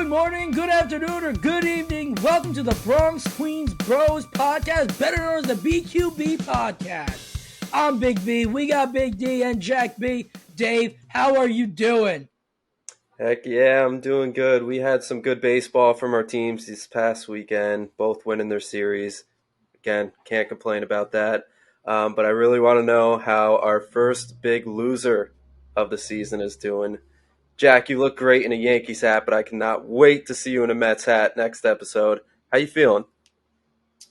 Good morning, good afternoon, or good evening. Welcome to the Bronx Queens Bros podcast, better known as the BQB podcast. I'm Big B. We got Big D and Jack B. Dave, how are you doing? Heck yeah, I'm doing good. We had some good baseball from our teams this past weekend, both winning their series. Again, can't complain about that. But I really want to know how our first big loser of the season is doing. Jack, you look great in a Yankees hat, but I cannot wait to see you in a Mets hat next episode. How you feeling?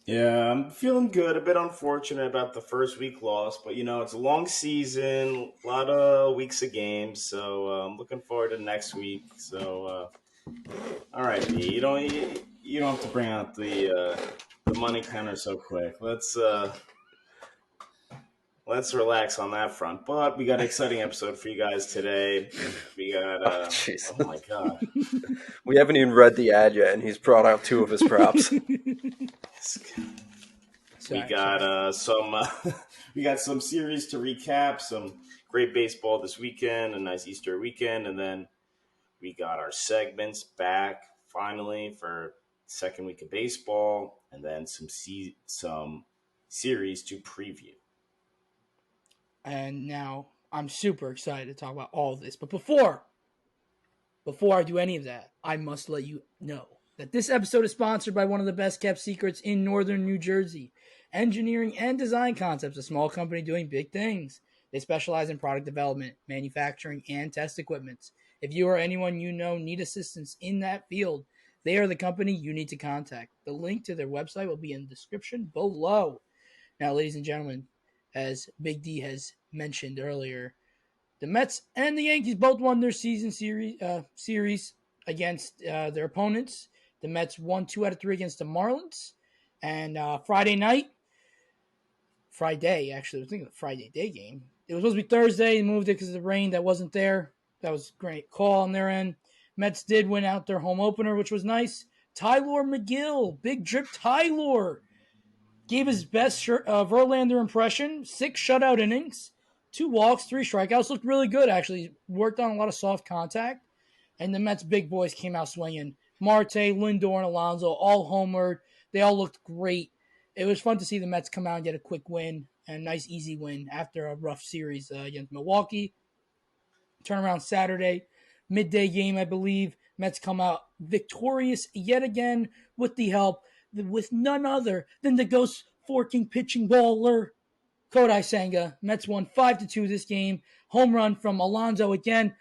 Yeah, I'm feeling good. A bit unfortunate about the first week loss, but it's a long season, a lot of weeks of games, so I'm looking forward to next week. So, all right, B, you don't have to bring out the money counter so quick. Let's relax on that front. But we got an exciting episode for you guys today. We got Jeez. oh my god. We haven't even read the ad yet, and he's brought out two of his props. We got we got some series to recap, some great baseball this weekend, a nice Easter weekend, and then we got our segments back finally for second week of baseball, and then some series to preview. And now I'm super excited to talk about all of this. But before I do any of that, I must let you know that this episode is sponsored by one of the best kept secrets in northern New Jersey. Engineering and Design Concepts, a small company doing big things. They specialize in product development, manufacturing, and test equipment. If you or anyone you know need assistance in that field, they are the company you need to contact. The link to their website will be in the description below. Now, ladies and gentlemen, as Big D has mentioned earlier, the Mets and the Yankees both won their season series against their opponents. The Mets won 2 out of 3 against the Marlins. And Friday, actually, I was thinking of the Friday day game. It was supposed to be Thursday. They moved it because of the rain that wasn't there. That was a great call on their end. Mets did win out their home opener, which was nice. Tyler McGill, big drip Tyler, gave his best Verlander impression. 6 shutout innings, 2 walks, 3 strikeouts. Looked really good, actually. Worked on a lot of soft contact. And the Mets big boys came out swinging. Marte, Lindor, and Alonso all homered. They all looked great. It was fun to see the Mets come out and get a quick win, a nice easy win after a rough series against Milwaukee. Turnaround Saturday, midday game, I believe. Mets come out victorious yet again with the help with none other than the ghost forking pitching baller, Kodai Senga. Mets won 5-2 this game. Home run from Alonso again.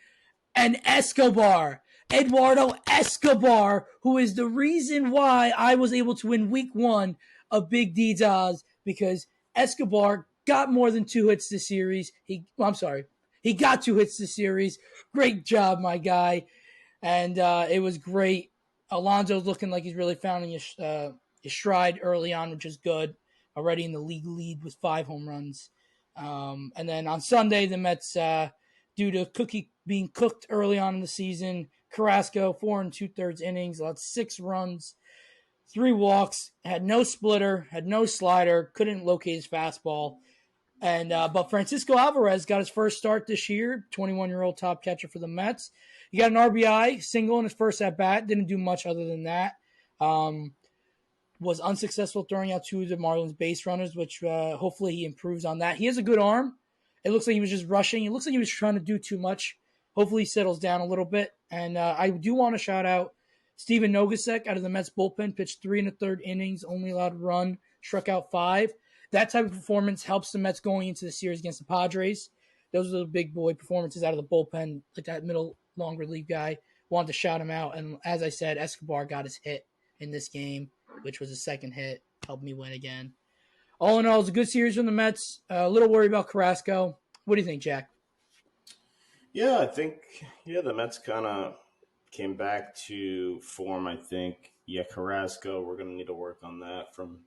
And Escobar, Eduardo Escobar, who is the reason why I was able to win week 1 of Big D's odds, because Escobar got more than 2 hits this series. He got 2 hits this series. Great job, my guy. And it was great. Alonso's looking like he's really found his stride early on, which is good. Already in the league lead with 5 home runs. And then on Sunday, the Mets, due to Cookie being cooked early on in the season, Carrasco, 4 2/3 innings, allowed 6 runs, 3 walks, had no splitter, had no slider, couldn't locate his fastball. And but Francisco Alvarez got his first start this year, 21-year-old top catcher for the Mets. He got an RBI single in his first at-bat. Didn't do much other than that. Was unsuccessful throwing out 2 of the Marlins base runners, which hopefully he improves on that. He has a good arm. It looks like he was just rushing. It looks like he was trying to do too much. Hopefully he settles down a little bit. And I do want to shout out Steven Nogasek out of the Mets bullpen, pitched 3 1/3 innings, only allowed to run, struck out 5. That type of performance helps the Mets going into the series against the Padres. Those are the big boy performances out of the bullpen, like that middle long relief guy. Wanted to shout him out. And as I said, Escobar got his hit in this game, which was his second hit, helped me win again. All in all, it was a good series from the Mets. A little worried about Carrasco. What do you think, Jack? Yeah, I think the Mets kind of came back to form. I think Carrasco, we're gonna need to work on that from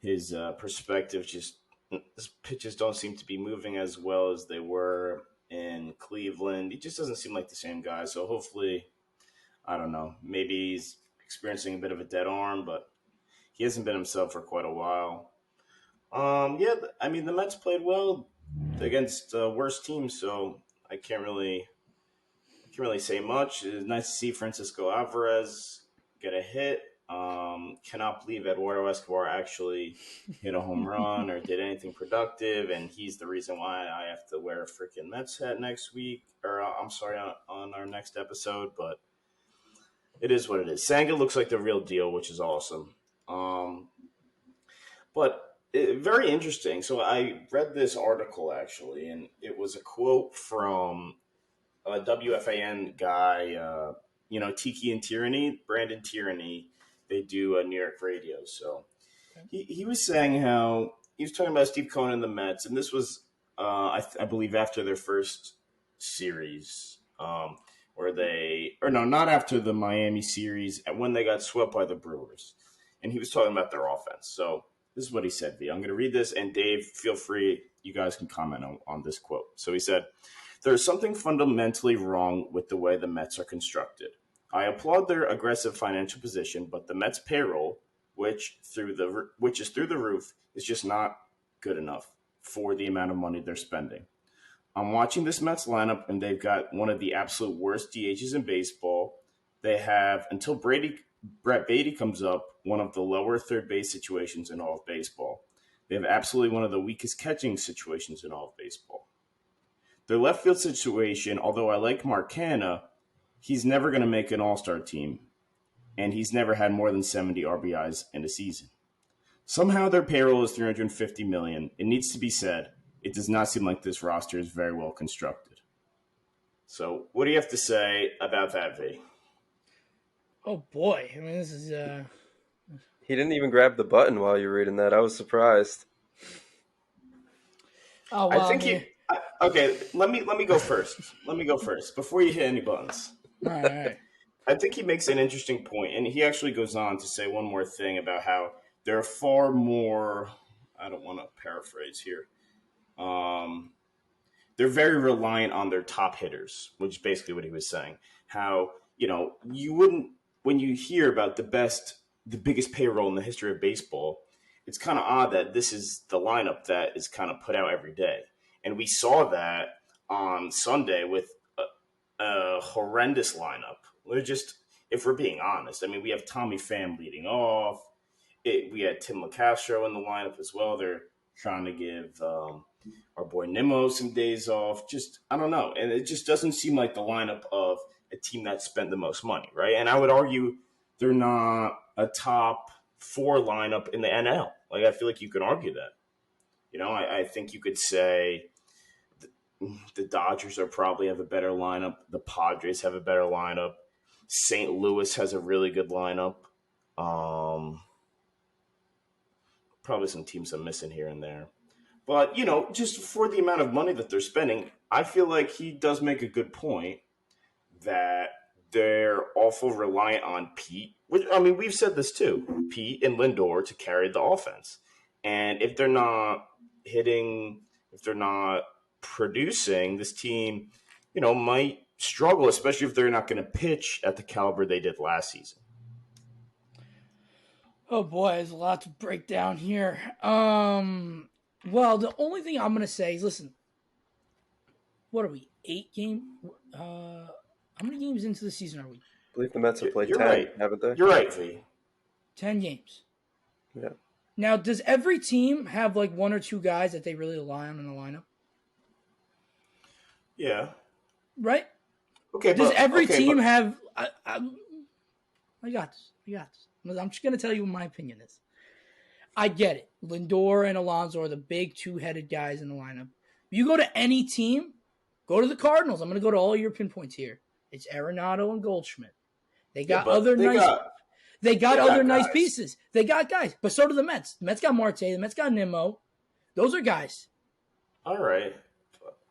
his perspective. Just his pitches don't seem to be moving as well as they were in Cleveland. He just doesn't seem like the same guy. So hopefully, I don't know, maybe he's experiencing a bit of a dead arm, but he hasn't been himself for quite a while. I mean, the Mets played well against worse teams, so I can't really Can't really say much. It's nice to see Francisco Alvarez get a hit. Cannot believe Eduardo Escobar actually hit a home run or did anything productive, and he's the reason why I have to wear a freaking Mets hat next week, or I'm sorry, on our next episode. But it is what it is. Sanga looks like the real deal, which is awesome. Very interesting. So I read this article actually, and it was a quote from a WFAN guy, Tiki and Tyranny, Brandon Tyranny. They do New York radio. So he was saying how he was talking about Steve Cohen and the Mets, and this was, I believe, after their first series, not after the Miami series, when they got swept by the Brewers. And he was talking about their offense. So this is what he said, V. I'm going to read this, and Dave, feel free. You guys can comment on this quote. So he said, "There is something fundamentally wrong with the way the Mets are constructed. I applaud their aggressive financial position, but the Mets payroll, which is through the roof, is just not good enough for the amount of money they're spending. I'm watching this Mets lineup, and they've got one of the absolute worst DHs in baseball. They have, until Brett Beatty comes up, one of the lower third base situations in all of baseball. They have absolutely one of the weakest catching situations in all of baseball. Their left field situation, although I like Mark Canha, he's never going to make an all-star team, and he's never had more than 70 RBIs in a season. Somehow their payroll is $350 million. It needs to be said, it does not seem like this roster is very well constructed." So what do you have to say about that, V? Oh boy, I mean, this is He didn't even grab the button while you were reading that. I was surprised. Oh well, I think okay, let me go first. Let me go first before you hit any buttons. All right. I think he makes an interesting point, and he actually goes on to say one more thing about how there are far more. I don't want to paraphrase here. They're very reliant on their top hitters, which is basically what he was saying. How you wouldn't, when you hear about the biggest payroll in the history of baseball, it's kind of odd that this is the lineup that is kind of put out every day. And we saw that on Sunday with a horrendous lineup. If we're being honest, I mean, we have Tommy Pham leading off. We had Tim LaCastro in the lineup as well. They're trying to give our boy Nimmo some days off. Just, I don't know. And it just doesn't seem like the lineup of a team that spent the most money, right? And I would argue they're not a top 4 lineup in the NL. Like, I feel like you could argue that. I think you could say the Dodgers probably have a better lineup. The Padres have a better lineup. St. Louis has a really good lineup. Probably some teams I'm missing here and there. But, just for the amount of money that they're spending, I feel like he does make a good point that they're awful reliant on Pete. I mean, we've said this too. Pete and Lindor to carry the offense. And if they're not hitting, if they're not producing, this team, might struggle, especially if they're not going to pitch at the caliber they did last season. Oh boy, there's a lot to break down here. Well, the only thing I'm gonna say is, listen, what are we? 8 game? How many games into the season are we? I believe the Mets have played 10, right. haven't they? You're right, V. 10 games. Yeah. Now, does every team have like 1 or 2 guys that they really rely on in the lineup? Yeah. Right? Okay. Does every team have? I got this. I'm just gonna tell you what my opinion is. I get it. Lindor and Alonso are the big 2-headed guys in the lineup. You go to any team, go to the Cardinals. I'm going to go to all your pinpoints here. It's Arenado and Goldschmidt. They got nice pieces. They got guys, but so do the Mets. The Mets got Marte. The Mets got Nimmo. Those are guys. All right.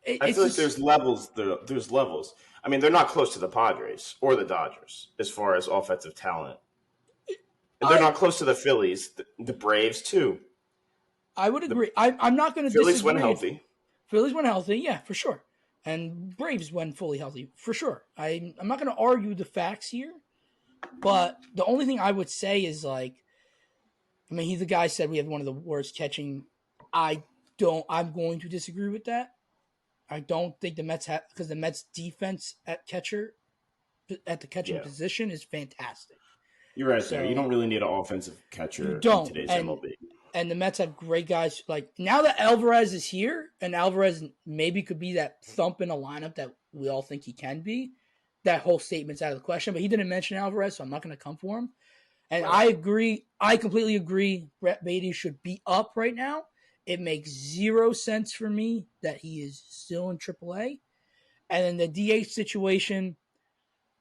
I feel like there's levels. There's levels. I mean, they're not close to the Padres or the Dodgers as far as offensive talent. And they're not close to the Phillies, the Braves, too. I would agree. I'm not going to disagree. Phillies went healthy. Phillies went healthy, yeah, for sure. And Braves went fully healthy, for sure. I'm not going to argue the facts here, but the only thing I would say is, like, I mean, the guy said we have one of the worst catching. I'm going to disagree with that. I don't think the Mets have, because the Mets defense at the catching Yeah, position is fantastic. you're right there. You don't So really need an offensive you catcher in don't, today's and MLB. the Mets have great guys. Like now that Alvarez is here, and Alvarez maybe could be that thump in a lineup that we all think he can be. That whole statement's out of the question. But he didn't mention Alvarez, so I'm not going to come for him. And Right. I agree. I completely agree. Brett Beatty should be up right now. It makes zero sense for me that he is still in AAA. And then the DH situation,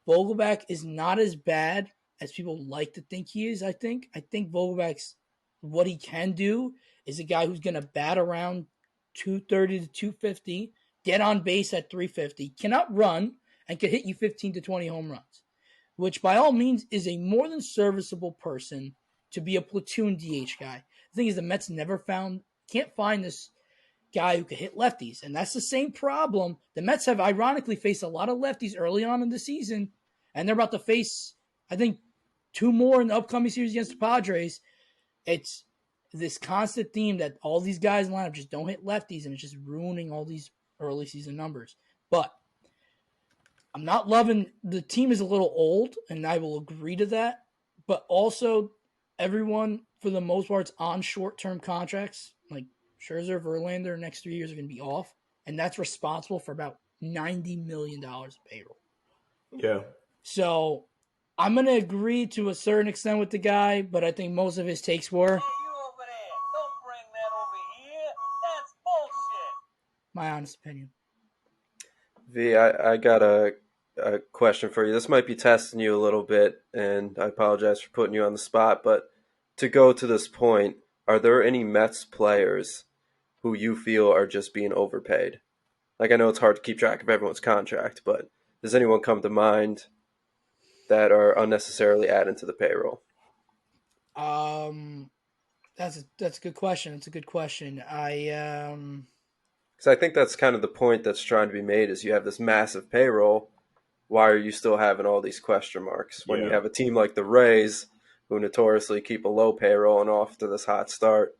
Vogelback is not as bad as people like to think he is. I think Vogelback's what he can do is a guy who's going to bat around 230 to 250, get on base at 350, cannot run, and can hit you 15 to 20 home runs, which by all means is a more than serviceable person to be a platoon DH guy. The thing is, the Mets can't find this guy who could hit lefties, and that's the same problem. The Mets have ironically faced a lot of lefties early on in the season, and they're about to face, I think, 2 more in the upcoming series against the Padres. It's this constant theme that all these guys in the lineup just don't hit lefties, and it's just ruining all these early season numbers. But I'm not loving the team is a little old, and I will agree to that. But also, everyone for the most part is on short-term contracts. Like Scherzer, Verlander, next 3 years are going to be off, and that's responsible for about $90 million of payroll. Yeah. So I'm going to agree to a certain extent with the guy, but I think most of his takes were. Don't bring that over here. That's bullshit. My honest opinion. V, I got a question for you. This might be testing you a little bit, and I apologize for putting you on the spot, but to go to this point, are there any Mets players who you feel are just being overpaid? Like, I know it's hard to keep track of everyone's contract, but does anyone come to mind that are unnecessarily adding to the payroll? That's a good question. It's a good question. Because I think that's kind of the point that's trying to be made is you have this massive payroll. Why are you still having all these question marks when you have a team like the Rays who notoriously keep a low payroll and off to this hot start?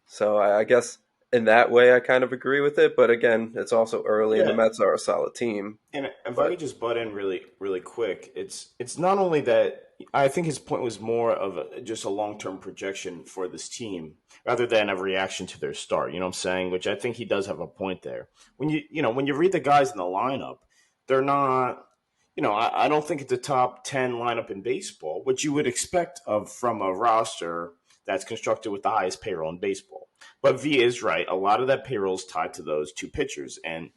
So I guess in that way I kind of agree with it. But again, it's also early and the Mets are a solid team. And if I could just butt in really quick, it's not only that I think his point was more of just a long-term projection for this team rather than a reaction to their start. You know what I'm saying? Which I think he does have a point there. When you read the guys in the lineup, they're not. I don't think it's a top 10 lineup in baseball, which you would expect from a roster that's constructed with the highest payroll in baseball. But V is right. A lot of that payroll is tied to those two pitchers. And,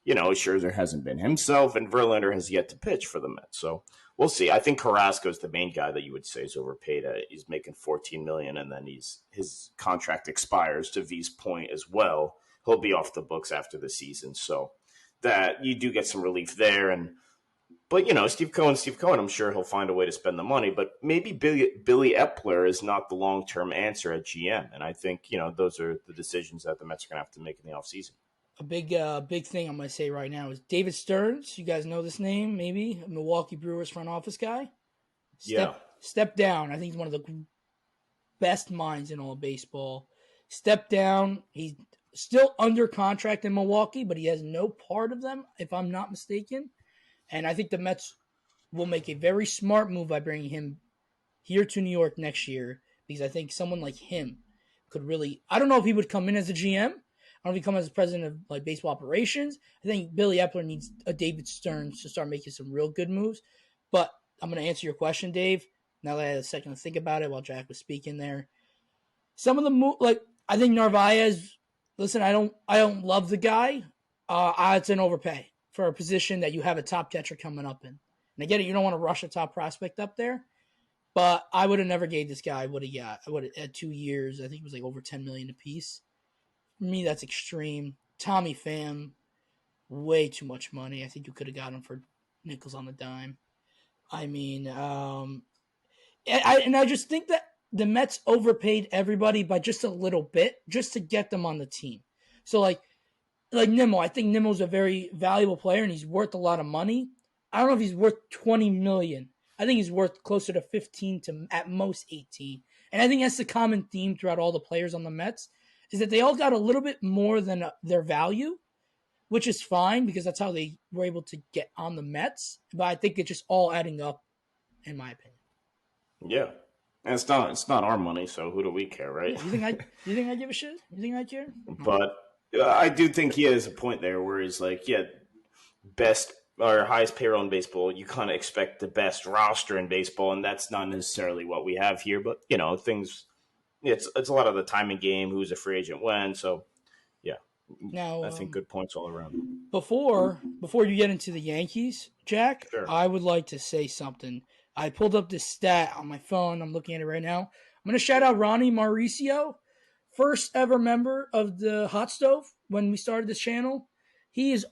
Scherzer hasn't been himself, and Verlander has yet to pitch for the Mets. So we'll see. I think Carrasco is the main guy that you would say is overpaid. He's making $14 million, and then his contract expires, to V's point as well. He'll be off the books after the season. So that you do get some relief there. But, Steve Cohen, I'm sure he'll find a way to spend the money. But maybe Billy Epler is not the long-term answer at GM. And I think, those are the decisions that the Mets are going to have to make in the offseason. A big thing I'm going to say right now is David Stearns. You guys know this name, maybe? A Milwaukee Brewers front office guy. Step down. I think he's one of the best minds in all of baseball. Step down. He's still under contract in Milwaukee, but he has no part of them, if I'm not mistaken. And I think the Mets will make a very smart move by bringing him here to New York next year, because I think someone like him could really. I don't know if he would come in as a GM. I don't know if he come as president of like baseball operations. I think Billy Epler needs a David Stearns to start making some real good moves. But I'm going to answer your question, Dave. Now that I had a second to think about it while Jack was speaking there, some of the I think Narvaez. Listen, I don't love the guy. It's an overpay for a position that you have a top catcher coming up in. And I get it, you don't want to rush a top prospect up there, but I would have never gave this guy what he got. I would have had 2 years. I think it was like over $10 million a piece. For me, that's extreme. Tommy Pham, way too much money. I think you could have got him for nickels on the dime. I mean, I just think that the Mets overpaid everybody by just a little bit just to get them on the team. So like Nimmo, I think Nimmo's a very valuable player and he's worth a lot of money. I don't know if he's worth $20 million. I think he's worth closer to 15 to at most 18. And I think that's the common theme throughout all the players on the Mets is that they all got a little bit more than their value, which is fine because that's how they were able to get on the Mets. But I think it's just all adding up, in my opinion. Yeah. And it's not our money, so who do we care, right? Yeah, you think I give a shit? You think I care? But I do think he has a point there where he's like, yeah, best or highest payroll in baseball, you kind of expect the best roster in baseball, and that's not necessarily what we have here. But things, it's a lot of the timing game, who's a free agent when. So yeah, Now, I think good points all around. before you get into the Yankees, Jack, Sure. I would like to say something. I pulled up this stat on my phone. I'm looking at it right now. I'm going to shout out Ronnie Mauricio, first ever member of the Hot Stove when we started this channel. He is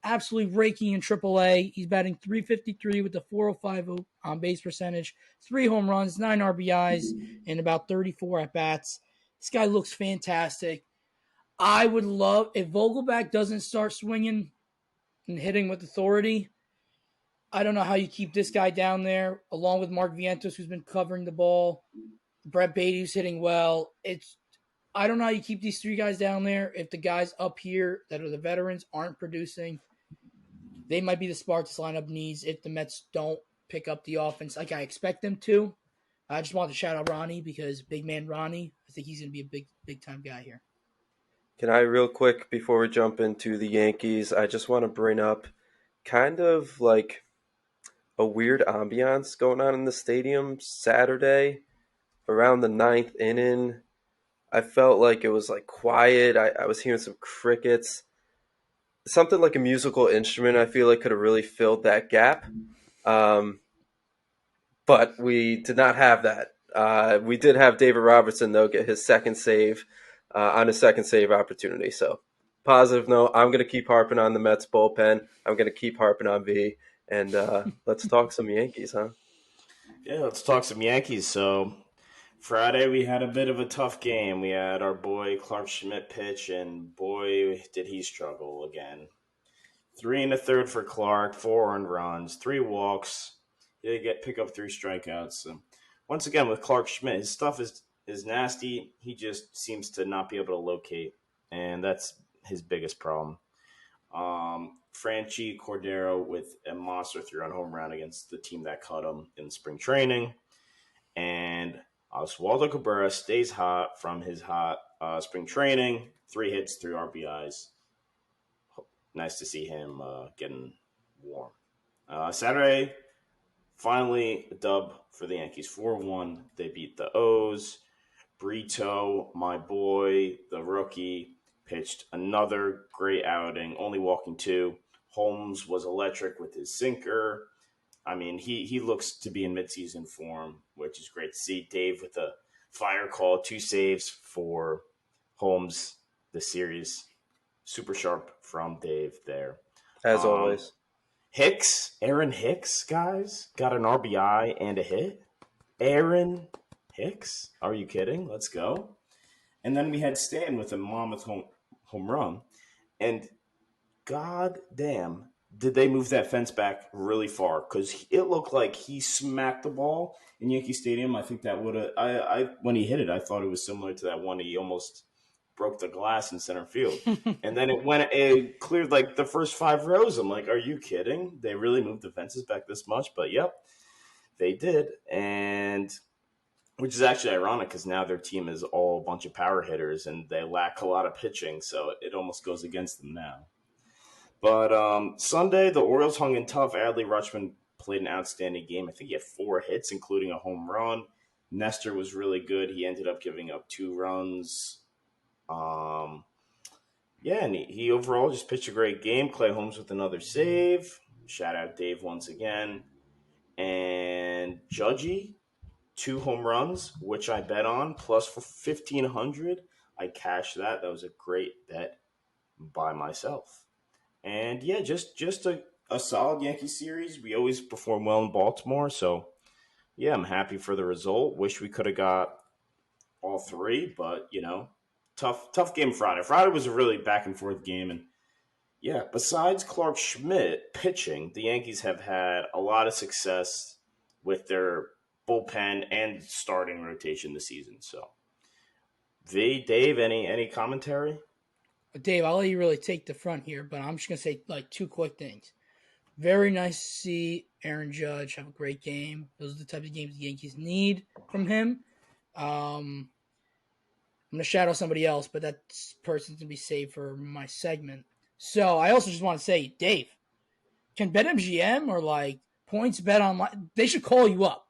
absolutely raking in AAA. He's batting .353 with a .405 on base percentage, 3 home runs, 9 RBIs, and about 34 at bats. This guy looks fantastic. I would love if Vogelback doesn't start swinging and hitting with authority. I don't know how you keep this guy down there, along with Mark Vientos, who's been covering the ball. Brett Beatty, who's hitting well. I don't know how you keep these 3 guys down there if the guys up here that are the veterans aren't producing. They might be the spark this lineup needs if the Mets don't pick up the offense like I expect them to. I just want to shout out Ronnie because big man Ronnie, I think he's going to be a big time guy here. Can I, real quick, before we jump into the Yankees, I just want to bring up kind of like a weird ambiance going on in the stadium Saturday around the 9th inning. I felt like it was like quiet. I was hearing some crickets. Something like a musical instrument, I feel like could have really filled that gap. But we did not have that. We did have David Robertson, though, get his second save on his second save opportunity. So, positive note, I'm going to keep harping on the Mets bullpen. I'm going to keep harping on V. And let's talk some Yankees, huh? Yeah, let's talk some Yankees. So Friday we had a bit of a tough game. We had our boy Clark Schmidt pitch, and boy did he struggle again. 3 and a third for Clark, 4 earned runs, 3 walks. He did pick up 3 strikeouts. So once again with Clark Schmidt, his stuff is nasty. He just seems to not be able to locate, and that's his biggest problem. Franchi Cordero with a monster 3-run home run against the team that cut him in spring training. And Oswaldo Cabrera stays hot from his hot spring training. 3 hits, 3 RBIs. Nice to see him getting warm. Saturday, finally a dub for the Yankees. 4-1. They beat the O's. Brito, my boy, the rookie, pitched another great outing, only walking 2. Holmes was electric with his sinker. I mean, he looks to be in midseason form, which is great to see. Dave with a fire call, 2 saves for Holmes this series. Super sharp from Dave there. As always. Aaron Hicks, guys, got an RBI and a hit. Aaron Hicks? Are you kidding? Let's go. And then we had Stan with a mammoth home run. And god damn, did they move that fence back really far? Because it looked like he smacked the ball in Yankee Stadium. I think that would have. I when he hit it, I thought it was similar to that one he almost broke the glass in center field. And then it cleared like the first 5 rows. I'm like, are you kidding? They really moved the fences back this much? But yep, they did. And which is actually ironic because now their team is all a bunch of power hitters and they lack a lot of pitching. So it almost goes against them now. But Sunday, the Orioles hung in tough. Adley Rutschman played an outstanding game. I think he had 4 hits, including a home run. Nestor was really good. He ended up giving up 2 runs. And he overall just pitched a great game. Clay Holmes with another save. Shout out Dave once again. And Judgy, 2 home runs, which I bet on, plus for 1,500. I cashed that. That was a great bet by myself. And yeah, just a solid Yankee series. We always perform well in Baltimore, so yeah, I'm happy for the result. Wish we could have got all 3, but tough game Friday. Friday was a really back and forth game, and yeah, besides Clark Schmidt pitching, the Yankees have had a lot of success with their bullpen and starting rotation this season. So, Dave, any commentary? Dave, I'll let you really take the front here, but I'm just going to say like two quick things. Very nice to see Aaron Judge have a great game. Those are the types of games the Yankees need from him. I'm going to shout out somebody else, but that person's going to be saved for my segment. So I also just want to say, Dave, can BetMGM or like Points Bet Online, they should call you up.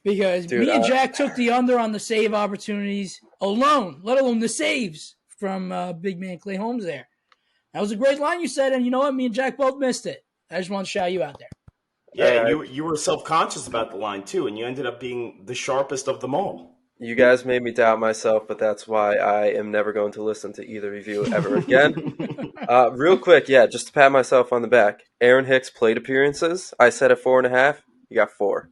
Because Dude, me and Jack took the under on the save opportunities alone, let alone the saves from big man Clay Holmes there. That was a great line you said, and you know what? Me and Jack both missed it. I just want to shout you out there. Yeah, you were self-conscious about the line, too, and you ended up being the sharpest of them all. you guys made me doubt myself, but that's why I am never going to listen to either of you ever again. Real quick, just to pat myself on the back. Aaron Hicks plate appearances. I said at 4.5. You got 4.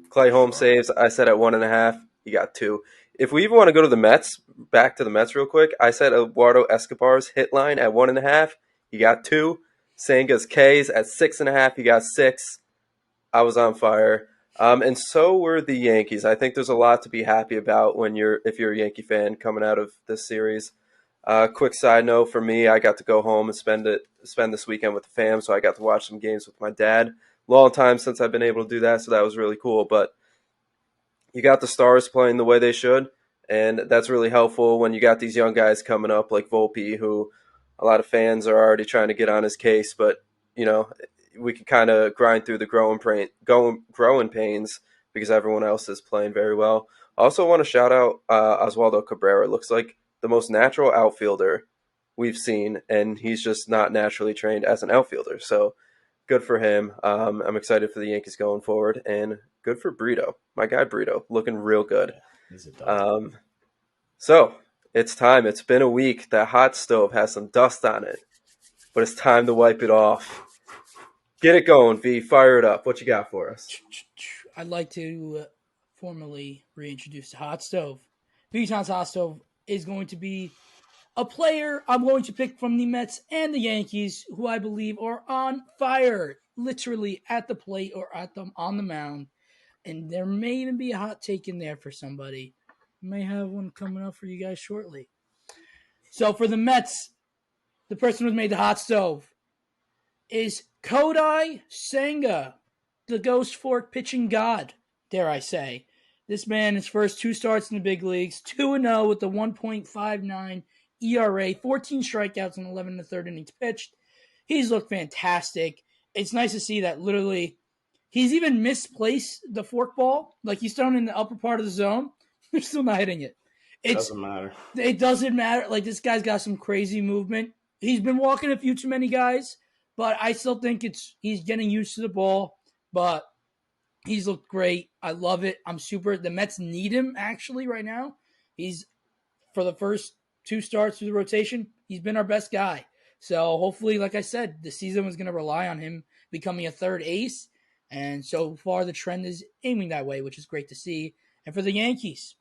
Clay Holmes saves. I said at 1.5. You got 2. If we even want to go to the Mets, back to the Mets real quick. I said Eduardo Escobar's hit line at 1.5. You got 2. Senga's K's at 6.5. You got 6. I was on fire. And so were the Yankees. I think there's a lot to be happy about if you're a Yankee fan coming out of this series. Quick side note for me, I got to go home and spend this weekend with the fam, so I got to watch some games with my dad. Long time since I've been able to do that, so that was really cool. But you got the stars playing the way they should, and that's really helpful when you got these young guys coming up like Volpe, who a lot of fans are already trying to get on his case, but we can kind of grind through the growing pains because everyone else is playing very well. I also want to shout out Oswaldo Cabrera. Looks like the most natural outfielder we've seen, and he's just not naturally trained as an outfielder. So good for him. I'm excited for the Yankees going forward, and good for Brito. My guy Brito, looking real good. Yeah, he's a dog. So it's time. It's been a week. That hot stove has some dust on it, but it's time to wipe it off. Get it going, V. Fire it up. What you got for us? I'd like to formally reintroduce the hot stove. Vuitton's hot stove is going to be a player I'm going to pick from the Mets and the Yankees who I believe are on fire, literally at the plate or on the mound. And there may even be a hot take in there for somebody. May have one coming up for you guys shortly. So for the Mets, the person who made the hot stove is Kodai Senga, the Ghost Fork pitching god, dare I say. This man, his first 2 starts in the big leagues, 2-0 with a 1.59 ERA, 14 strikeouts and 11 1/3 innings pitched. He's looked fantastic. It's nice to see that literally he's even misplaced the fork ball. Like he's thrown in the upper part of the zone. They're still not hitting it. Doesn't matter. It doesn't matter. Like this guy's got some crazy movement. He's been walking a few too many guys, but I still think he's getting used to the ball. But he's looked great. I love it. The Mets need him actually right now. He's for the first 2 starts through the rotation, he's been our best guy. So hopefully, like I said, the season was going to rely on him becoming a third ace. And so far, the trend is aiming that way, which is great to see. And for the Yankees,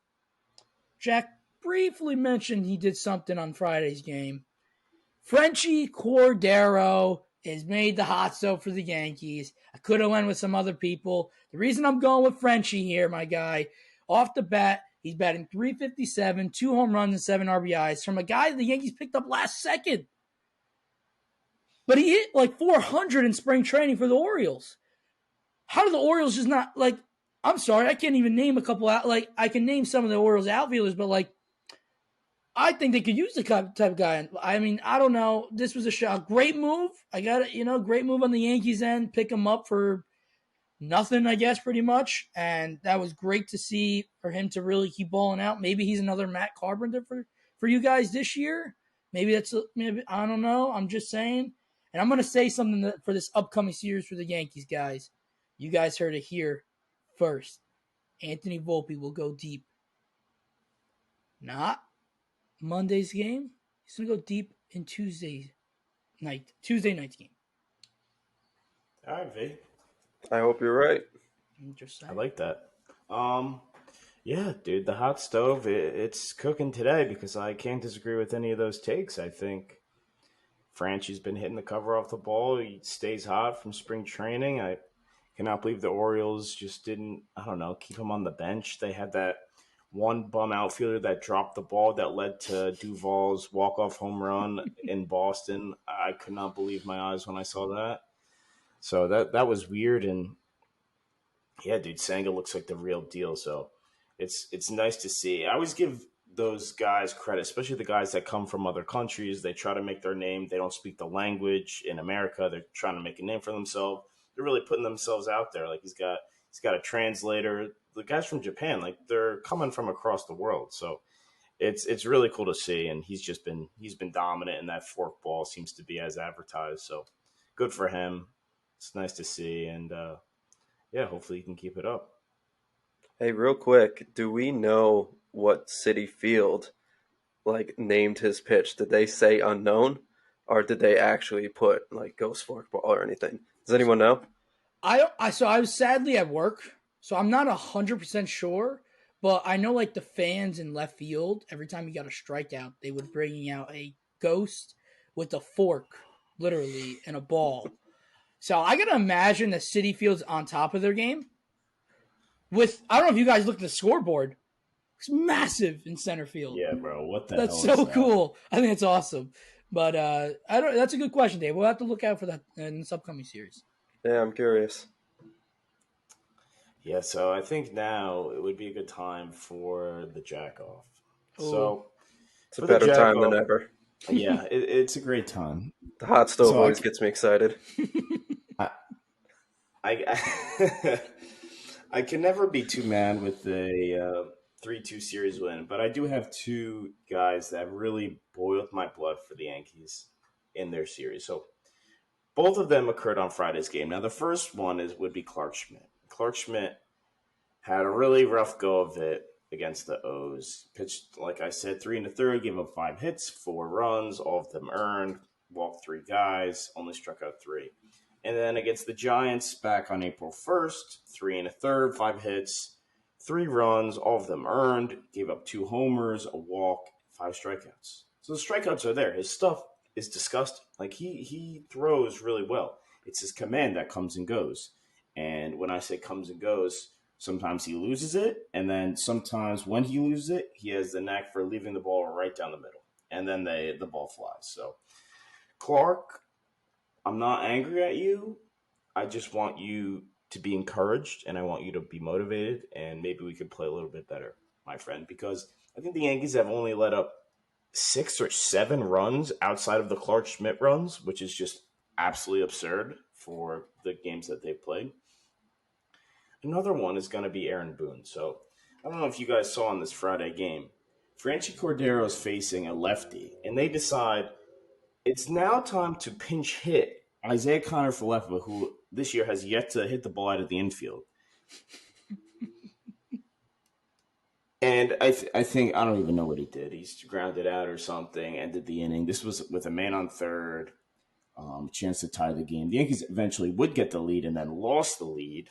Jack briefly mentioned he did something on Friday's game. Frenchie Cordero is made the hot stove for the Yankees. I could have went with some other people. The reason I'm going with Frenchie here, my guy, off the bat, he's batting .357, 2 home runs and 7 RBIs from a guy the Yankees picked up last second. But he hit like 400 in spring training for the Orioles. How do the Orioles just not, like, I'm sorry, I can't even name a couple out. Like, I can name some of the Orioles outfielders, but, like, I think they could use the type of guy. I mean, I don't know. This was a shot. Great move. I got it, great move on the Yankees end. Pick him up for nothing, I guess, pretty much. And that was great to see for him to really keep balling out. Maybe he's another Matt Carpenter for you guys this year. Maybe I don't know. I'm just saying. And I'm going to say something for this upcoming series for the Yankees, guys. You guys heard it here first. Anthony Volpe will go deep. Not Monday's game. He's going to go deep in Tuesday night's game. All right, V. I hope you're right. I like that. Yeah, dude, the hot stove, it's cooking today because I can't disagree with any of those takes. I think Franchi's been hitting the cover off the ball. He stays hot from spring training. I cannot believe the Orioles just didn't, I don't know, keep him on the bench. They had that one bum outfielder that dropped the ball that led to Duvall's walk-off home run in Boston. I could not believe my eyes when I saw that. So that was weird, and yeah, dude, Senga looks like the real deal. So it's nice to see. I always give those guys credit, especially the guys that come from other countries. They try to make their name. They don't speak the language in America. They're trying to make a name for themselves. They're really putting themselves out there. Like he's got a translator. The guys from Japan, like they're coming from across the world. So it's really cool to see. And he's been dominant, and that fork ball seems to be as advertised. So good for him. It's nice to see, and yeah, hopefully he can keep it up. Hey, real quick, do we know what City Field named his pitch? Did they say unknown, or did they actually put ghost forkball or anything? Does anyone know? So I was sadly at work, so I'm not 100% sure, but I know the fans in left field, every time he got a strikeout, they would bring out a ghost with a fork, literally, and a ball. So I gotta imagine that City Field's on top of their game. I don't know if you guys looked at the scoreboard. It's massive in center field. Yeah, bro. What the That's hell so is that? cool. I think it's awesome. But I don't. That's a good question, Dave. We'll have to look out for that in this upcoming series. Yeah, I'm curious. Yeah, so I think now it would be a good time for the jack off. Ooh. So It's a for the better jack time than off, ever. yeah, it's a great time. The hot stove So always gets me excited. I I can never be too mad with a 3-2 series win, but I do have two guys that really boiled my blood for the Yankees in their series. So both of them occurred on Friday's game. Now the first one would be Clark Schmidt. Clark Schmidt had a really rough go of it against the O's. Pitched, like I said, 3 1/3, gave up 5 hits, 4 runs, all of them earned, walked 3 guys, only struck out 3. And then against the Giants back on April 1st, 3 1/3, 5 hits, 3 runs, all of them earned, gave up 2 homers, a walk, 5 strikeouts. So the strikeouts are there. His stuff is disgusting. He throws really well. It's his command that comes and goes. And when I say comes and goes, sometimes he loses it, and then sometimes when he loses it, he has the knack for leaving the ball right down the middle, and then the ball flies. So, Clark, I'm not angry at you. I just want you to be encouraged, and I want you to be motivated, and maybe we could play a little bit better, my friend, because I think the Yankees have only let up 6 or 7 runs outside of the Clark Schmidt runs, which is just absolutely absurd for the games that they've played. Another one is going to be Aaron Boone. So I don't know if you guys saw in this Friday game, Franchi Cordero is facing a lefty, and they decide it's now time to pinch hit Isaiah Kiner-Falefa, who this year has yet to hit the ball out of the infield. And I think, I don't even know what he did. He's grounded out or something, ended the inning. This was with a man on third, chance to tie the game. The Yankees eventually would get the lead and then lost the lead.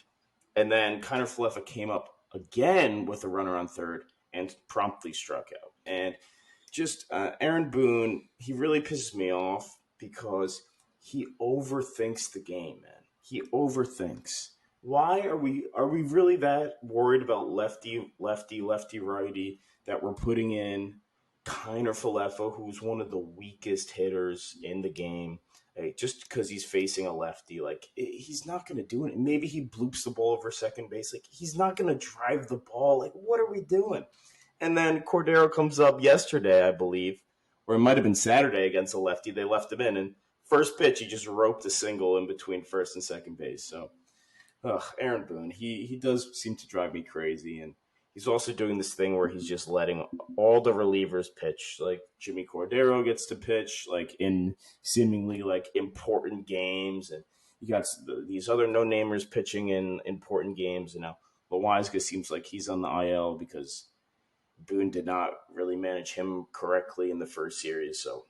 And then Kiner-Falefa came up again with a runner on third and promptly struck out. And just Aaron Boone, he really pisses me off because he overthinks the game, man. He overthinks. Why are we really that worried about lefty, righty that we're putting in Kiner-Falefa, who's one of the weakest hitters in the game? Just because he's facing a lefty, he's not going to do it. Maybe he bloops the ball over second base. He's not going to drive the ball. What are we doing? And then Cordero comes up yesterday, I believe, or it might have been Saturday against a lefty. They left him in, and first pitch, he just roped a single in between first and second base. So, Aaron Boone, he does seem to drive me crazy, and he's also doing this thing where he's just letting all the relievers pitch. Like Jimmy Cordero gets to pitch, in seemingly important games, and you got these other no-namers pitching in important games. And now Loizaga seems like he's on the IL because Boone did not really manage him correctly in the first series. So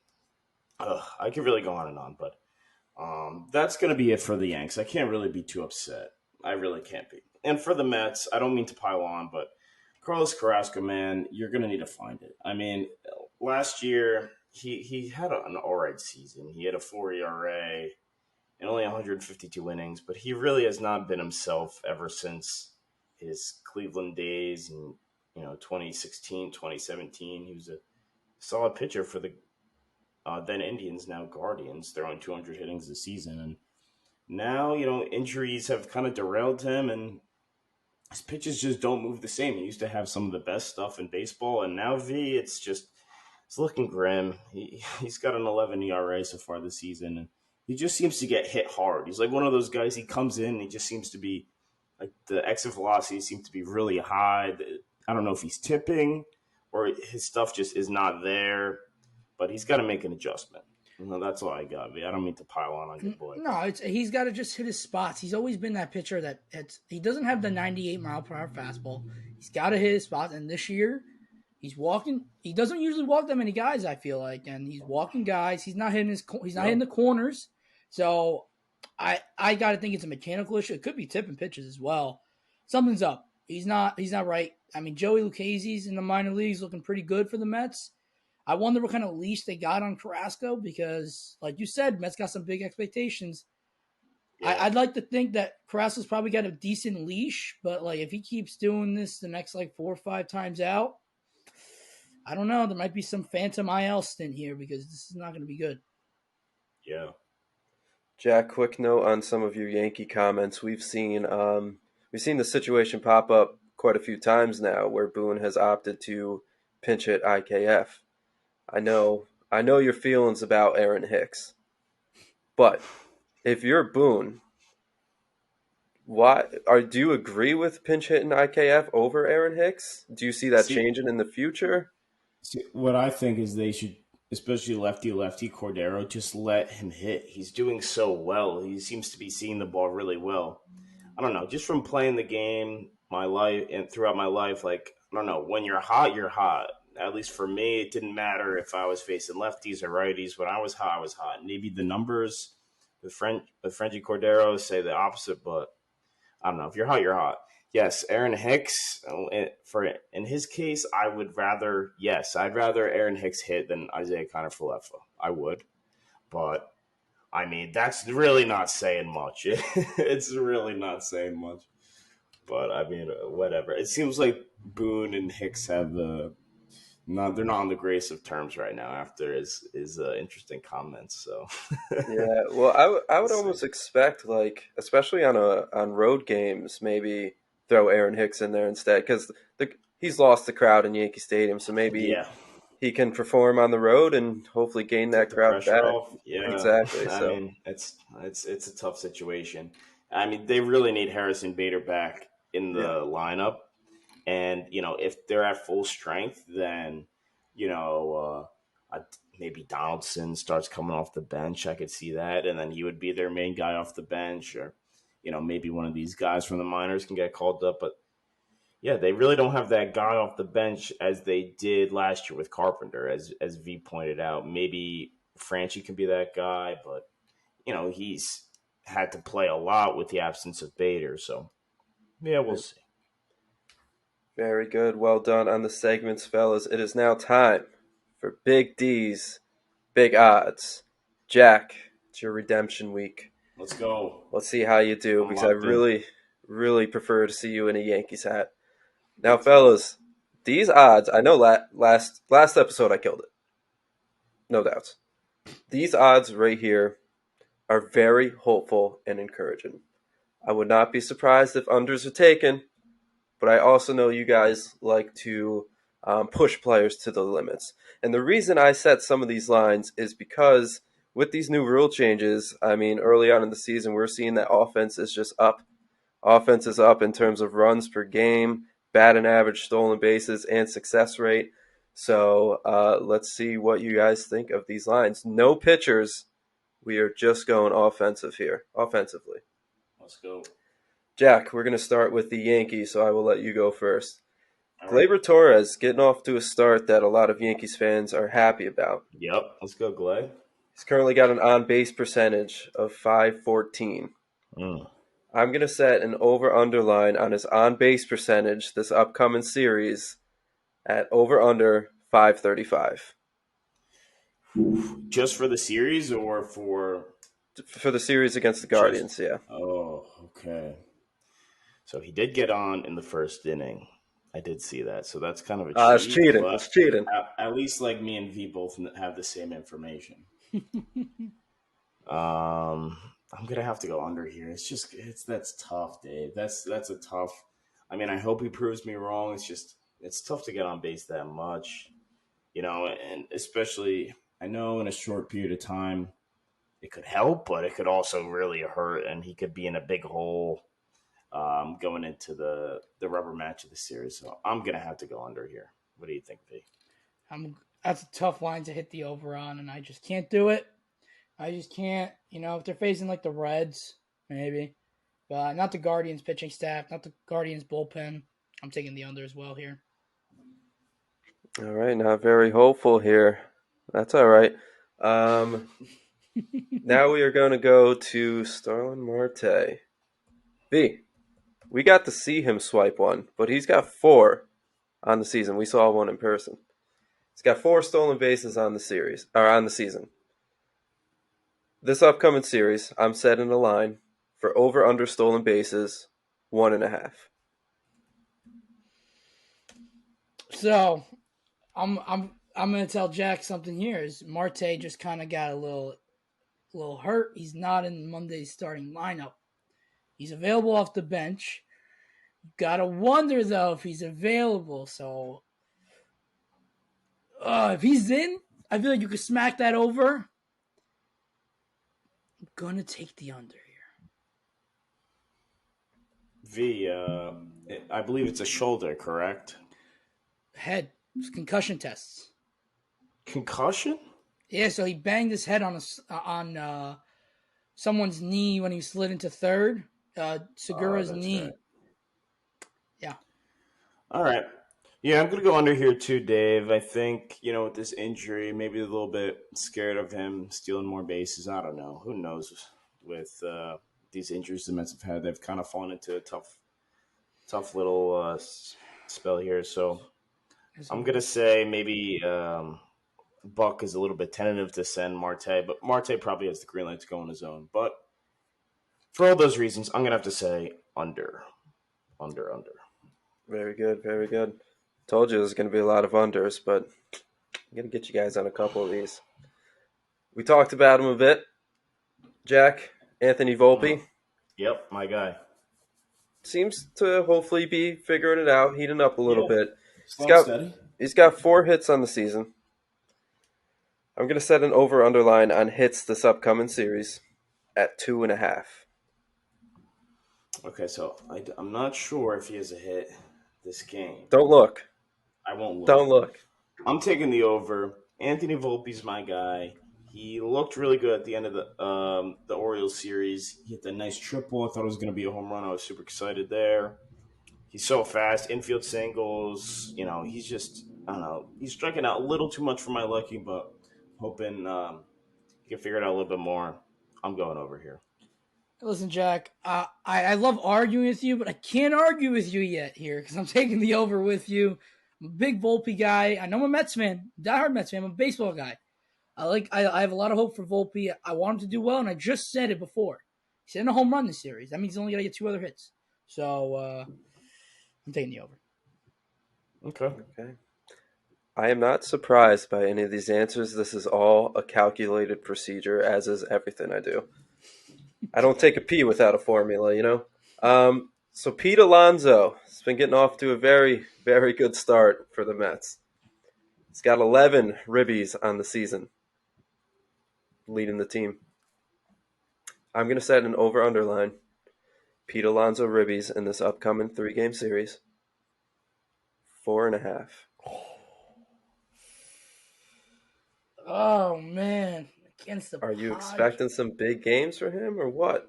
I could really go on and on, but that's going to be it for the Yanks. I can't really be too upset. I really can't be. And for the Mets, I don't mean to pile on, but Carlos Carrasco, man, you're going to need to find it. I mean, last year, he had an all right season. He had a 4 ERA and only 152 innings, but he really has not been himself ever since his Cleveland days and, 2016, 2017. He was a solid pitcher for the then Indians, now Guardians, throwing 200 hittings this season. And now, injuries have kind of derailed him, and his pitches just don't move the same. He used to have some of the best stuff in baseball, and now it's looking grim. He's got an 11 ERA so far this season, and he just seems to get hit hard. He's like one of those guys. He comes in, and he just seems to be like the exit velocity seems to be really high. I don't know if he's tipping or his stuff just is not there, but he's got to make an adjustment. That's all I got. I don't mean to pile on your boy. No, he's got to just hit his spots. He's always been that pitcher that he doesn't have the 98-mile-per-hour fastball. He's got to hit his spots, and this year he's walking. He doesn't usually walk that many guys, I feel like, and he's walking guys. He's not hitting hitting the corners. So I got to think it's a mechanical issue. It could be tipping pitches as well. Something's up. He's not right. I mean, Joey Lucchese's in the minor leagues looking pretty good for the Mets. I wonder what kind of leash they got on Carrasco because, like you said, Mets got some big expectations. Yeah. I'd like to think that Carrasco's probably got a decent leash, but like if he keeps doing this the next 4 or 5 times out, I don't know. There might be some phantom IL stint here because this is not going to be good. Yeah. Jack, quick note on some of your Yankee comments. We've seen the situation pop up quite a few times now where Boone has opted to pinch hit IKF. I know your feelings about Aaron Hicks, but if you're Boone, do you agree with pinch hitting IKF over Aaron Hicks? Do you see that changing in the future? What I think is they should, especially lefty Cordero, just let him hit. He's doing so well. He seems to be seeing the ball really well. I don't know, just from playing the game, my life and throughout my life, I don't know, when you're hot, you're hot. At least for me, it didn't matter if I was facing lefties or righties. When I was hot, I was hot. Maybe the numbers with Frenchie Cordero say the opposite, but I don't know. If you're hot, you're hot. Yes, Aaron Hicks, in his case, I'd rather Aaron Hicks hit than Isaiah Kiner-Falefa. I would. But, I mean, that's really not saying much. It's really not saying much. But, I mean, whatever. It seems like Boone and Hicks have they're not on the greatest of terms right now after his interesting comments. So yeah, well, I would almost expect especially on road games, maybe throw Aaron Hicks in there instead because he's lost the crowd in Yankee Stadium, so maybe he can perform on the road and hopefully gain that crowd back. Off. Yeah, exactly. I mean, it's a tough situation. I mean, they really need Harrison Bader back in the lineup. And, if they're at full strength, then, maybe Donaldson starts coming off the bench. I could see that. And then he would be their main guy off the bench. Or, maybe one of these guys from the minors can get called up. But, yeah, they really don't have that guy off the bench as they did last year with Carpenter, as V pointed out. Maybe Franchi can be that guy. But, he's had to play a lot with the absence of Bader. So, yeah, we'll see. Very good. Well done on the segments, fellas. It is now time for Big D's Big Odds. Jack, it's your redemption week. Let's go. Let's see how you do because I really, really prefer to see you in a Yankees hat. Now, fellas, these odds, I know last episode I killed it. No doubts. These odds right here are very hopeful and encouraging. I would not be surprised if unders are taken. But I also know you guys like to push players to the limits. And the reason I set some of these lines is because with these new rule changes, I mean, early on in the season, we're seeing that offense is just up. Offense is up in terms of runs per game, batting average, stolen bases, and success rate. So let's see what you guys think of these lines. No pitchers. We are just going offensively. Let's go. Jack, we're going to start with the Yankees, so I will let you go first. All Gleyber right. Torres getting off to a start that a lot of Yankees fans are happy about. Yep, let's go, Gley. He's currently got an on-base percentage of .514. I'm going to set an over-under line on his on-base percentage this upcoming series at over-under .535. Just for the series or for... For the series against the Guardians, yeah. Oh, okay. So he did get on in the first inning. I did see that, so that's kind of a It's cheat. cheating. But It's cheating. at least like me and V both have the same information. I'm gonna have to go under here. That's tough, Dave. That's a tough. I mean, I hope he proves me wrong. It's tough to get on base that much, and especially I know in a short period of time it could help, but it could also really hurt, and he could be in a big hole going into the rubber match of the series. So I'm gonna have to go under here. What do you think, V? That's a tough line to hit the over on, and I just can't do it. I just can't. If they're facing like the Reds, maybe, but not the Guardians pitching staff, not the Guardians bullpen. I'm taking the under as well here. All right, not very hopeful here. That's all right. Now we are going to go to Starlin Marte. V, we got to see him swipe one, but he's got 4 on the season. We saw one in person. He's got 4 stolen bases on the season. This upcoming series, I'm setting a line for over under stolen bases, 1.5. So, I'm gonna tell Jack something here. Is Marte just kind of got a little hurt? He's not in Monday's starting lineup. He's available off the bench. Gotta wonder though if he's available. So, if he's in, I feel like you could smack that over. I'm gonna take the under here. V, I believe it's a shoulder, correct? Head. It's concussion tests. Concussion? Yeah, so he banged his head on someone's knee when he slid into third. Segura's knee. Right. Yeah. All right. Yeah, I'm going to go under here too, Dave. I think, with this injury, maybe a little bit scared of him stealing more bases. I don't know. Who knows with these injuries the Mets have had. They've kind of fallen into a tough little spell here. So I'm going to say maybe Buck is a little bit tentative to send Marte, but Marte probably has the green light to go on his own. But for all those reasons, I'm going to have to say under. Under. Very good, very good. Told you there's going to be a lot of unders, but I'm going to get you guys on a couple of these. We talked about him a bit. Jack, Anthony Volpe. Yep, my guy. Seems to hopefully be figuring it out, heating up a little bit. Steady. He's got 4 hits on the season. I'm going to set an over-under line on hits this upcoming series at 2.5. Okay, so I'm not sure if he has a hit this game. Don't look. I won't look. Don't look. I'm taking the over. Anthony Volpe's my guy. He looked really good at the end of the Orioles series. He hit that nice triple. I thought it was going to be a home run. I was super excited there. He's so fast. Infield singles. He's just, I don't know. He's striking out a little too much for my liking, but hoping he can figure it out a little bit more. I'm going over here. Listen, Jack, I love arguing with you, but I can't argue with you yet here because I'm taking the over with you. I'm a big Volpe guy. I know I'm a Mets fan, diehard Mets fan. I'm a baseball guy. I have a lot of hope for Volpe. I want him to do well, and I just said it before. He's hitting a home run this series. That means he's only got to get 2 other hits. So I'm taking the over. Okay. I am not surprised by any of these answers. This is all a calculated procedure, as is everything I do. I don't take a pee without a formula, So Pete Alonso has been getting off to a very, very good start for the Mets. He's got 11 ribbies on the season, leading the team. I'm going to set an over-under line. Pete Alonso ribbies in this upcoming 3-game series. 4.5. Oh, man. Against the Are you Padres. expecting some big games for him or what?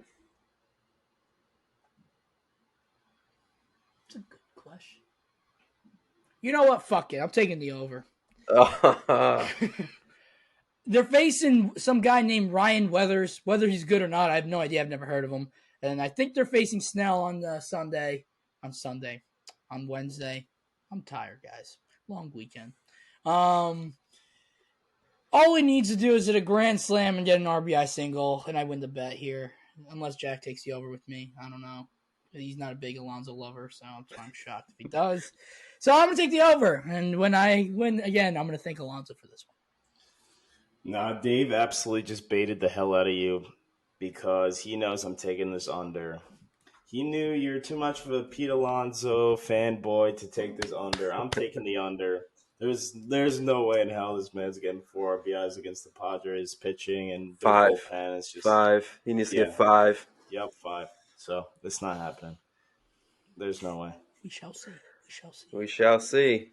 That's a good question. You know what? Fuck it. I'm taking the over. They're facing some guy named Ryan Weathers. Whether he's good or not, I have no idea. I've never heard of him. And I think they're facing Snell on Wednesday. I'm tired, guys. Long weekend. All he needs to do is hit a grand slam and get an RBI single, and I win the bet here. Unless Jack takes the over with me. I don't know. He's not a big Alonso lover, so I'm shocked if he does. So I'm going to take the over. And when I win again, I'm going to thank Alonso for this one. Nah, Dave absolutely just baited the hell out of you because he knows I'm taking this under. He knew you're too much of a Pete Alonso fanboy to take this under. I'm taking the under. There's no way in hell this man's getting 4 RBIs against the Padres pitching and their 5. bullpen. It's just 5. He needs to get yeah, 5. yep, 5. So it's not happening. There's no way. We shall see. We shall see. We shall see.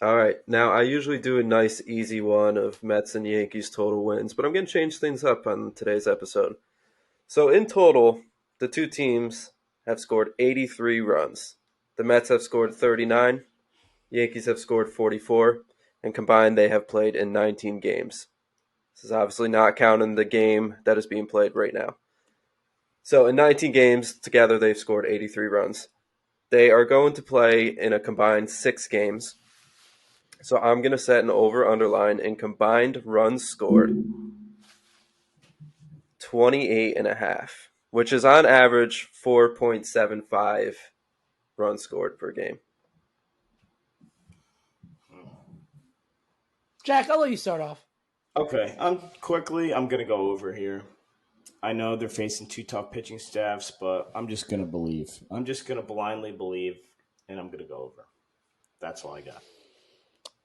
All right. Now, I usually do a nice, easy one of Mets and Yankees total wins, but I'm going to change things up on today's episode. So, in total, the two teams have scored 83 runs. The Mets have scored 39, Yankees have scored 44, and combined they have played in 19 games. This is obviously not counting the game that is being played right now. So, in 19 games, together they've scored 83 runs. They are going to play in a combined 6 games. So I'm going to set an over-under line in combined runs scored 28.5, which is on average 4.75 runs scored per game. Jack, I'll let you start off. Okay, I'm going to go over here. I know they're facing 2 tough pitching staffs, but I'm just going to believe. I'm just going to blindly believe, and I'm going to go over. That's all I got.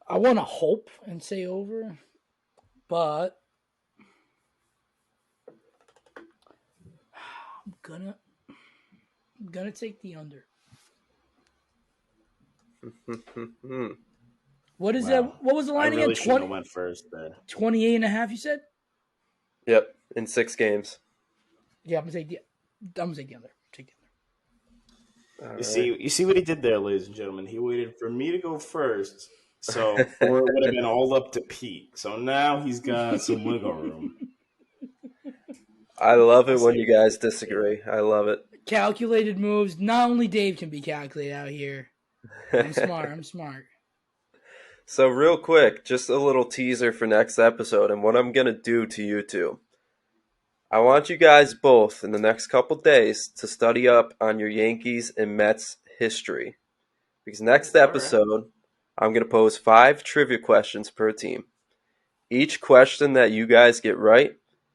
I want to hope and say over, but I'm gonna take the under. What is that? What was the line I really again? shouldn't have went first there. 28.5, you said? Yep, in 6 games. Yeah, I'm gonna take the under. Take the under. You see what he did there, ladies and gentlemen. He waited for me to go first, so or it would have been all up to Pete. So now he's got some wiggle room. I love it when you guys disagree. I love it. Calculated moves. Not only Dave can be calculated out here. I'm smart. So real quick, just a little teaser for next episode and what I'm going to do to you two. I want you guys both in the next couple days to study up on your Yankees and Mets history. Because next episode, I'm going to pose 5 trivia questions per team. Each question that you guys get right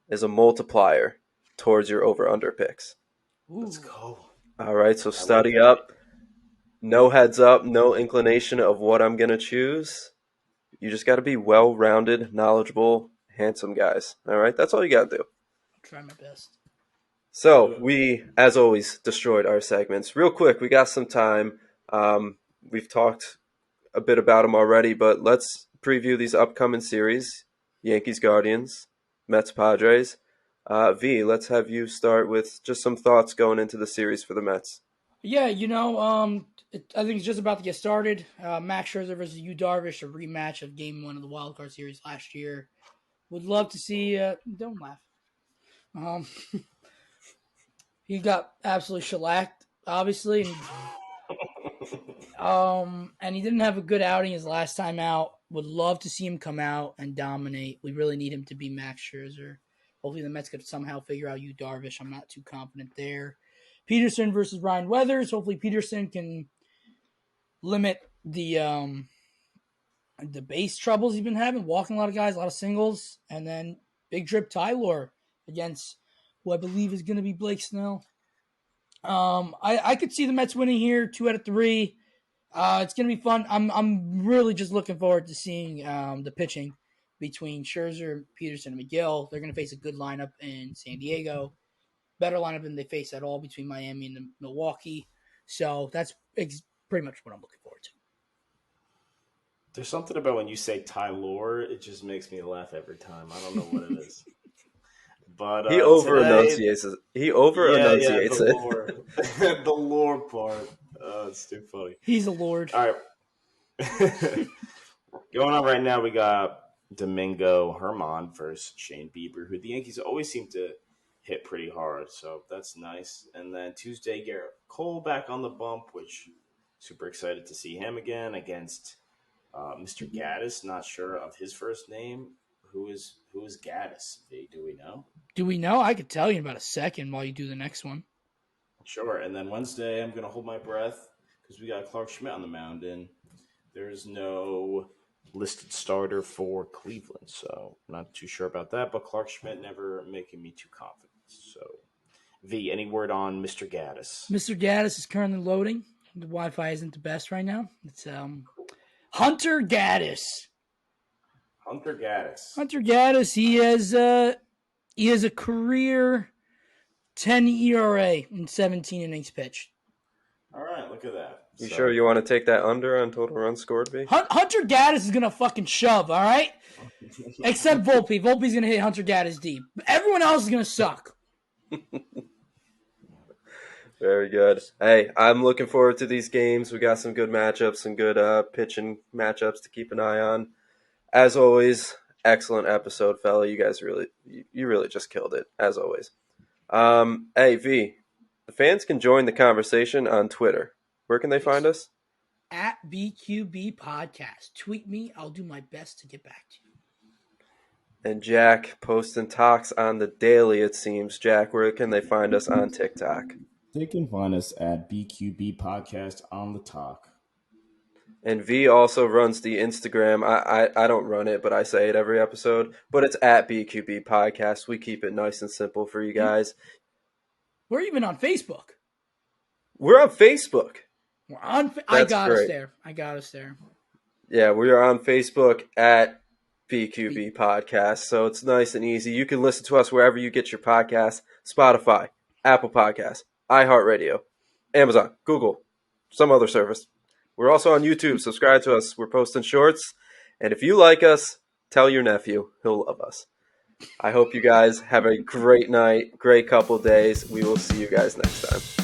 is a multiplier towards your over-under picks. Ooh. Let's go. All right, so study up. No heads up, no inclination of what I'm going to choose. You just got to be well-rounded, knowledgeable, handsome guys. All right, that's all you got to do. I'll try my best. So we, as always, destroyed our segments. Real quick, we got some time. We've talked a bit about them already, but let's preview these upcoming series. Yankees, Guardians, Mets, Padres. V, let's have you start with just some thoughts going into the series for the Mets. Yeah, I think it's just about to get started. Max Scherzer versus Yu Darvish, a rematch of Game 1 of the Wild Card Series last year. Would love to see. Don't laugh. He got absolutely shellacked, obviously, and he didn't have a good outing his last time out. Would love to see him come out and dominate. We really need him to be Max Scherzer. Hopefully, the Mets could somehow figure out Yu Darvish. I'm not too confident there. Peterson versus Ryan Weathers. Hopefully, Peterson can limit the base troubles he's been having, walking a lot of guys, a lot of singles, and then big trip Tyler against who I believe is going to be Blake Snell. I could see the Mets winning here, 2 out of 3. It's going to be fun. I'm really just looking forward to seeing the pitching between Scherzer, Peterson, and McGill. They're going to face a good lineup in San Diego. Better lineup than they face at all between Miami and Milwaukee. So that's pretty much what I'm looking forward to. There's something about when you say Tyler, it just makes me laugh every time. I don't know what it is. But He over-enunciates it. He over-enunciates the it. lore. The lore part. It's too funny. He's a lord. All right. Going on right now, we got Domingo Herman versus Shane Bieber, who the Yankees always seem to hit pretty hard. So that's nice. And then Tuesday, Garrett Cole back on the bump, which super excited to see him again against Mr. Gaddis. Not sure of his first name. Who is Gaddis? Do we know? Do we know? I could tell you in about a second while you do the next one. Sure. And then Wednesday, I'm going to hold my breath because we got Clark Schmidt on the mound. And There's no listed starter for Cleveland, so I'm not too sure about that. But Clark Schmidt never making me too confident. So, V, any word on Mr. Gaddis? Mr. Gaddis is currently loading. The Wi-Fi isn't the best right now. It's Hunter Gaddis. Hunter Gaddis. Hunter Gaddis. He has a career 10 ERA in 17 innings pitched. All right, look at that. You sure you want to take that under on total runs scored, B? Hunter Gaddis is gonna fucking shove. All right, except Volpe. Volpe's gonna hit Hunter Gaddis deep. Everyone else is gonna suck. Very good. Hey, I'm looking forward to these games. We got some good matchups, some good pitching matchups to keep an eye on. As always, excellent episode, fella. You guys really just killed it, as always. Hey, V, the fans can join the conversation on Twitter. Where can they find us? At BQB Podcast. Tweet me. I'll do my best to get back to you. And Jack posting talks on the daily, it seems. Jack, where can they find us on TikTok? They can find us at BQB Podcast on the talk. And V also runs the Instagram. I don't run it, but I say it every episode. But it's at BQB Podcast. We keep it nice and simple for you guys. We're even on Facebook. We're on Facebook. We're on. I got great. us there. Yeah, we are on Facebook at BQB Podcast. So it's nice and easy. You can listen to us wherever you get your podcasts. Spotify, Apple Podcasts, iHeartRadio, Amazon, Google, some other service. We're also on YouTube. Subscribe to us. We're posting shorts. And if you like us, tell your nephew. He'll love us. I hope you guys have a great night, great couple days. We will see you guys next time.